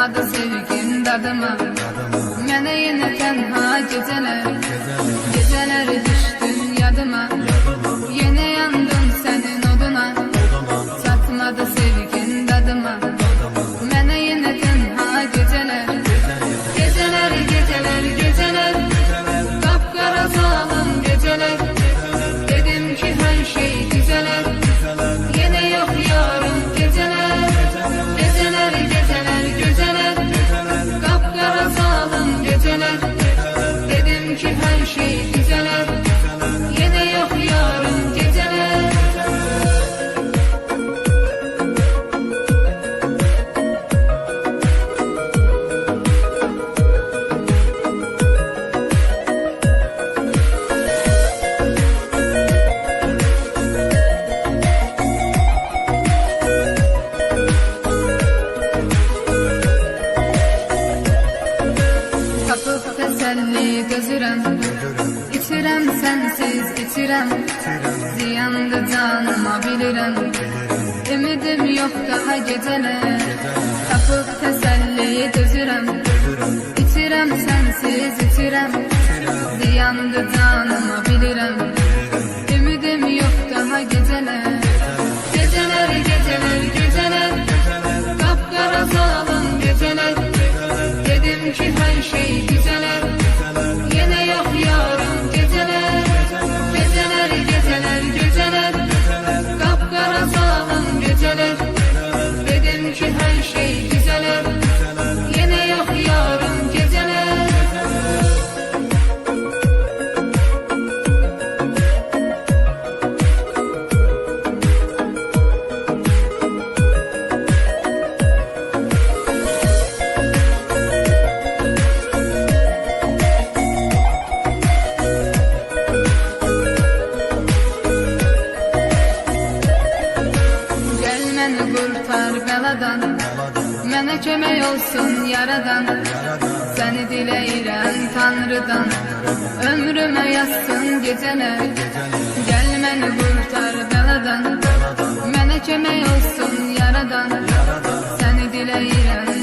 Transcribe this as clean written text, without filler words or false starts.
Çatmadı sevgin dadıma, mənə yenə tənha gecələr. Gecələr düşdün yadıma, yenə yandım sənin oduna. Çatmadı sevgin dadıma, mənə yenə tənha gecələr. Gecələr, gecələr, gecələr, qapqara zalım gecələr. Dedim ki hər şey düzələr, yenə yox yarım gecələr. Gecələr, gecələr, gecələr, qapqara zalım gecələr. Dedim ki hər şey düzələr, yenə yox yarım gecələr. Tapıb təsəlli gözürəm, içirəm sənsiz içirəm. Ziyandı canıma bilirəm, ümidim yox daha gecələr. Tapıb təsəlli gözürəm, içirəm sənsiz içirəm. Ziyandı canıma bilirəm, ümidim yox daha gecələr. Gecələr, gecələr, gecələr, qapqara zalım gecələr. Dedim ki hər şey düzələr, yenə yox yarım gecələr. Gecələr, gecələr, gecələr, qapqara zalım gecələr. Dedim ki hər şey düzələr, yenə yox yarım gecələr. Məni qurtar bəladan, mənə kömək olsun yaradan. Səni diləyirəm Tanrıdan, ömrümə yazsın gecələr. Gəl məni qurtar bəladan, mənə kömək olsun yaradan. Səni diləyirəm